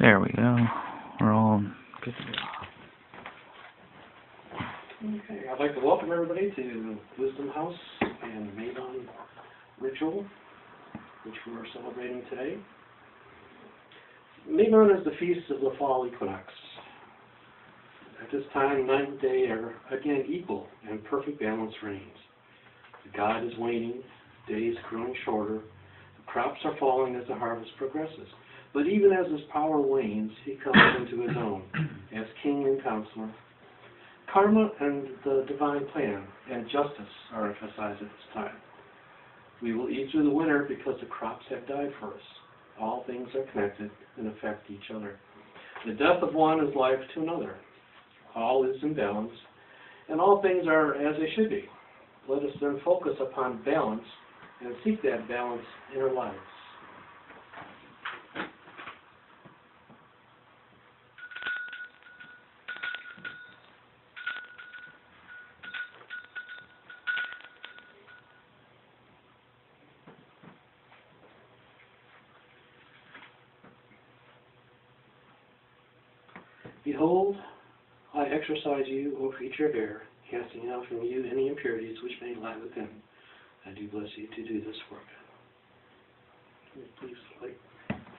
There we go. We're all good to go. Okay, I'd like to welcome everybody to Wisdom House and Mabon Ritual, which we're celebrating today. Mabon is the feast of the fall equinox. At this time, night and day are again equal and perfect balance reigns. The god is waning, days growing shorter, the crops are falling as the harvest progresses. But even as his power wanes, he comes into his own as king and counselor. Karma and the divine plan and justice are emphasized at this time. We will eat through the winter because the crops have died for us. All things are connected and affect each other. The death of one is life to another. All is in balance, and all things are as they should be. Let us then focus upon balance and seek that balance in our lives. Behold, I exorcise you, O creature of air, casting out from you any impurities which may lie within. I do bless you to do this work. Please light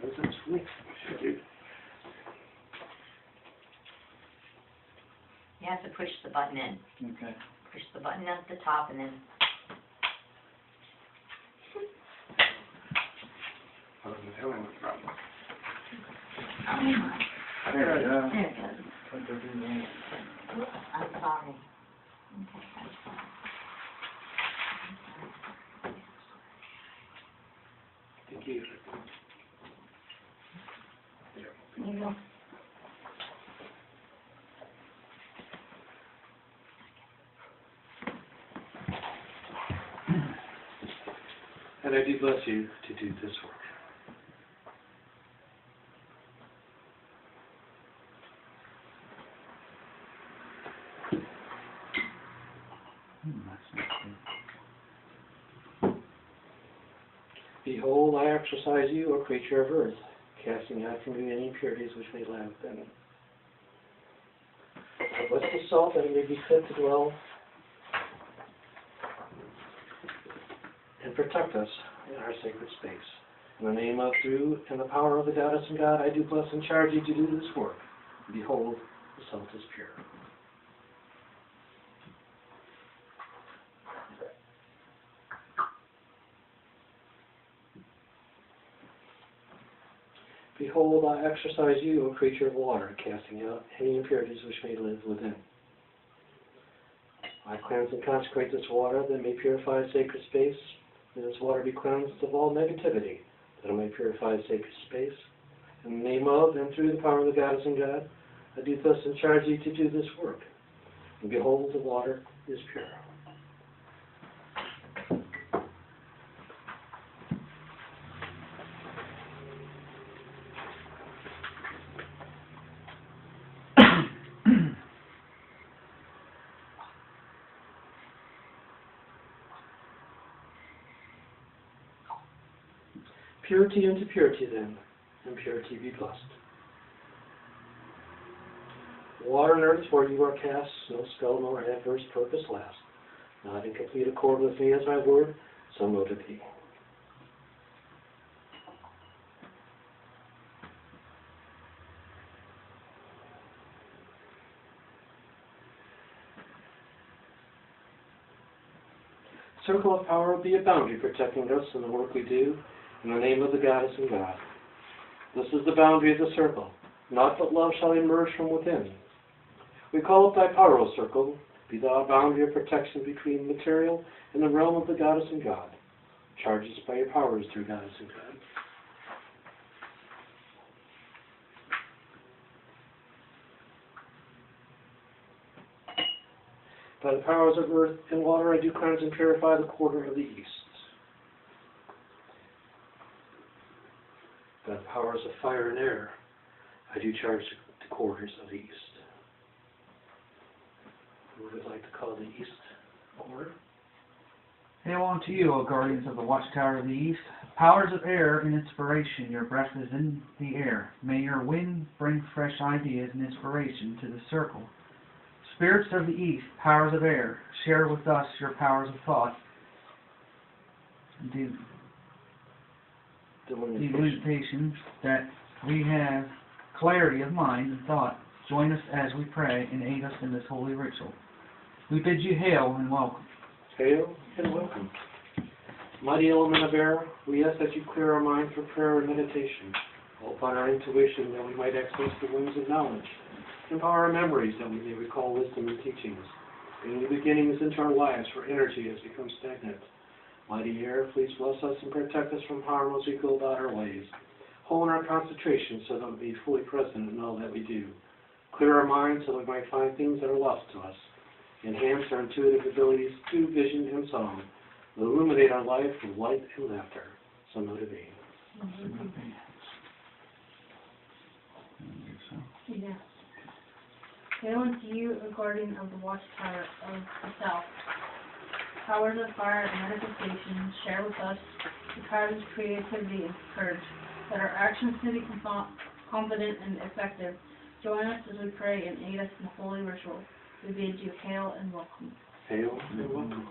incense for me. Thank you. You have to push the button in. Okay. Push the button at the top and then... I wasn't telling what's wrong. Oh my. There we go. There it goes. Oops, I'm sorry. Okay, I'm sorry. Thank you. There you go. And I do bless you to do this work. Behold, I exorcise you, O creature of earth, casting out from you any impurities which may lie within. I bless the salt that it may be fit to dwell and protect us in our sacred space. In the name of, through, and the power of the goddess and God, I do bless and charge you to do this work. Behold, the salt is pure. Behold, I exorcise you, O creature of water, casting out any impurities which may live within. I cleanse and consecrate this water that may purify a sacred space. May this water be cleansed of all negativity, that it may purify a sacred space. In the name of and through the power of the goddess and God, I do thus and charge you to do this work. And behold, the water is pure. Purity unto purity then, and purity be blessed. Water and earth where you are cast, no spell nor adverse purpose last. Not in complete accord with me as my word, so mote it be. Circle of power be a boundary protecting us in the work we do, in the name of the goddess and God. This is the boundary of the circle. Naught but love shall emerge from within. We call up thy power, O circle. Be thou a boundary of protection between material and the realm of the goddess and God. Charge us by your powers through goddess and God. By the powers of earth and water, I do cleanse and purify the quarter of the east. By the powers of fire and air, I do charge the quarters of the east. We would like to call the east quarter. Hail unto you, O guardians of the watchtower of the east. Powers of air and inspiration, your breath is in the air. May your wind bring fresh ideas and inspiration to the circle. Spirits of the east, powers of air, share with us your powers of thought. Delimitation that we have clarity of mind and thought. Join us as we pray and aid us in this holy ritual. We bid you hail and welcome. Hail and welcome. Mighty element of air, we ask that you clear our mind for prayer and meditation. Open our intuition that we might access the wings of knowledge. Empower our memories that we may recall wisdom and teachings. Bring new beginnings into our lives where energy has become stagnant. Mighty air, please bless us and protect us from harm as we go about our ways. Hold our concentration so that we be fully present in all that we do. Clear our minds so that we might find things that are lost to us. Enhance our intuitive abilities through vision and song. Illuminate our life with light and laughter. So motivate. Yes. Hail unto you, a guardian of the watchtower of the south. Powers of fire and manifestation, share with us the powers of creativity and courage, that our actions may be confident and effective. Join us as we pray and aid us in holy ritual. We bid you hail and welcome. Hail and welcome.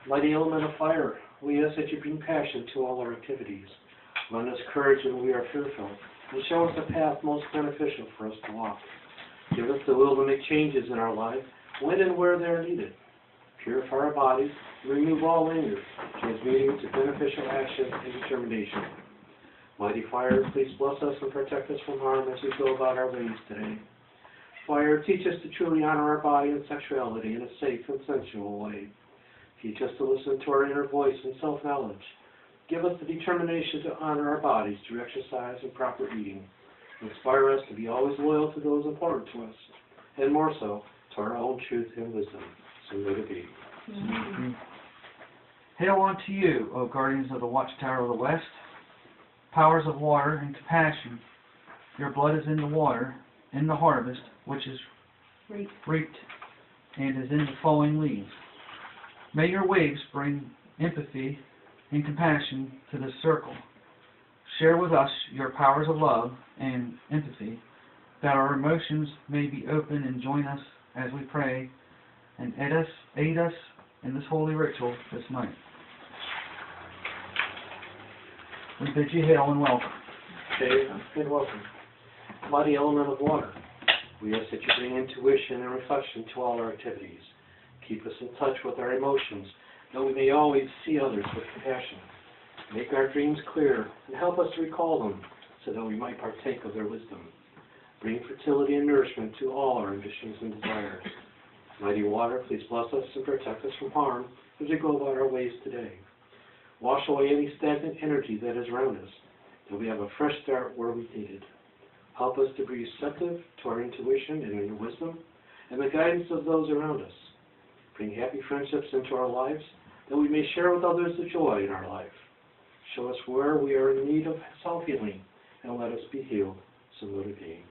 Mighty element of fire, we ask that you bring passion to all our activities. Lend us courage when we are fearful, and show us the path most beneficial for us to walk. Give us the will to make changes in our life, when and where they are needed. Purify our bodies, and remove all anger, transmuting to beneficial action and determination. Mighty fire, please bless us and protect us from harm as we go about our ways today. Fire, teach us to truly honor our body and sexuality in a safe and sensual way. Teach us to listen to our inner voice and self-knowledge. Give us the determination to honor our bodies through exercise and proper eating. Inspire us to be always loyal to those important to us, and more so, to our own truth and wisdom. So let it be. Mm-hmm. Hail unto you, O guardians of the watchtower of the west. Powers of water and compassion, your blood is in the water, in the harvest, which is reaped, and is in the falling leaves. May your waves bring empathy and compassion to this circle. Share with us your powers of love and empathy, that our emotions may be open, and join us as we pray and aid us in this holy ritual this night. We bid you hail and welcome. Hail and welcome. Mighty element of water, we ask that you bring intuition and reflection to all our activities. Keep us in touch with our emotions, that we may always see others with compassion. Make our dreams clear and help us to recall them, so that we might partake of their wisdom. Bring fertility and nourishment to all our ambitions and desires. Mighty water, please bless us and protect us from harm as we go about our ways today. Wash away any stagnant energy that is around us, that we have a fresh start where we need it. Help us to be receptive to our intuition and inner wisdom, and the guidance of those around us. Bring happy friendships into our lives, that we may share with others the joy in our life. Show us where we are in need of self-healing, and let us be healed. So let it be.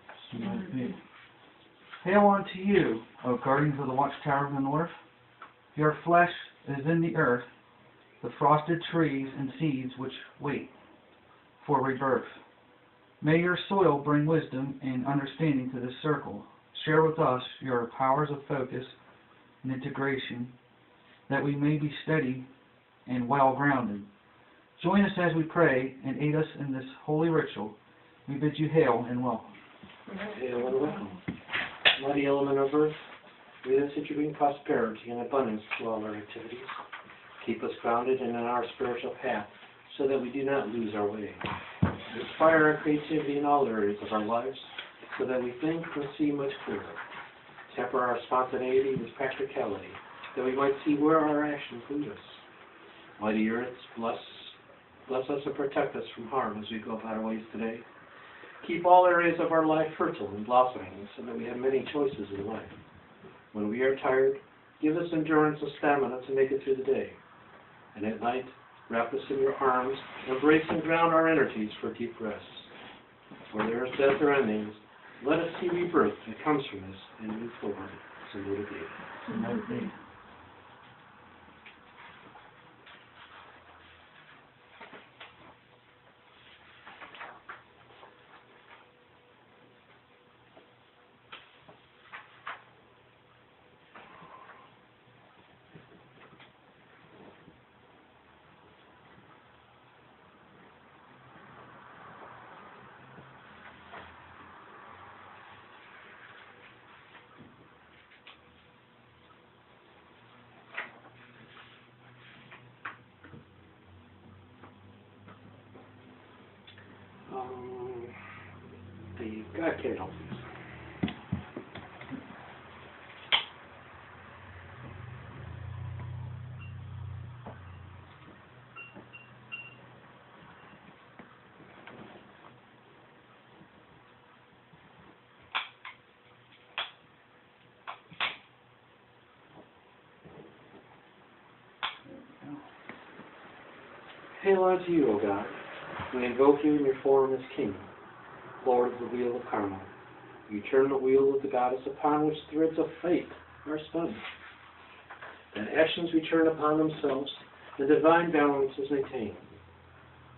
Hail unto you, O guardians of the watchtower of the north. Your flesh is in the earth, the frosted trees and seeds which wait for rebirth. May your soil bring wisdom and understanding to this circle. Share with us your powers of focus and integration, that we may be steady and well-grounded. Join us as we pray and aid us in this holy ritual. We bid you hail and welcome. Hail and welcome. Mighty element of earth, we ask that you bring prosperity and abundance to all our activities. Keep us grounded and in our spiritual path, so that we do not lose our way. Inspire our creativity in all areas of our lives, so that we think and see much clearer. Temper our spontaneity with practicality, that we might see where our actions lead us. Mighty earth, bless us and protect us from harm as we go about our ways today. Keep all areas of our life fertile and blossoming, so that we have many choices in life. When we are tired, give us endurance and stamina to make it through the day. And at night, wrap us in your arms, embrace and ground our energies for deep rest. Where there is death or endings, let us see rebirth that comes from this and move forward. So let it be. The God candle, please. Hail unto you, O God. We invoke you in your form as King, Lord of the wheel of karma. You turn the wheel of the goddess upon which threads of fate are spun. And actions return upon themselves, the divine balance is maintained.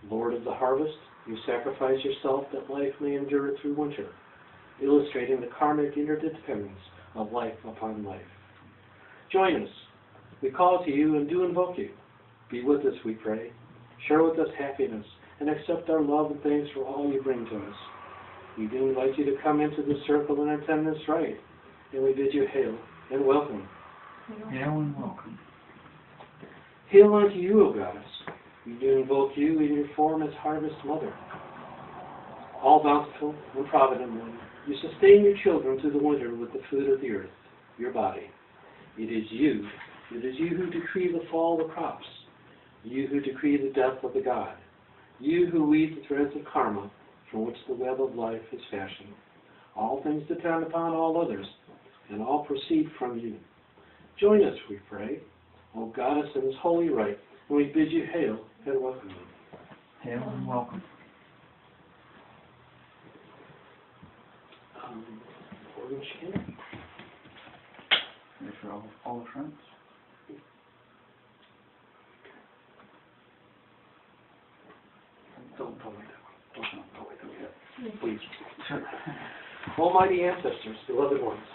Lord of the harvest, you sacrifice yourself that life may endure through winter, illustrating the karmic interdependence of life upon life. Join us. We call to you and do invoke you. Be with us, we pray. Share with us happiness and accept our love and thanks for all you bring to us. We do invite you to come into the circle and attend this rite, and we bid you hail and welcome. Hail and welcome. Hail unto you, O Goddess. We do invoke you in your form as Harvest Mother. All bountiful and provident one, you sustain your children through the winter with the food of the earth, your body. It is you who decree the fall of the crops, you who decree the death of the god, you who weave the threads of karma from which the web of life is fashioned. All things depend upon all others, and all proceed from you. Join us, we pray, O Goddess, in this holy rite, and we bid you hail and welcome you. Hail and welcome. Orange candle. Ready for all the friends? Don't wait that one. Don't wait that one yet. Please. Sure. Almighty ancestors, beloved ones,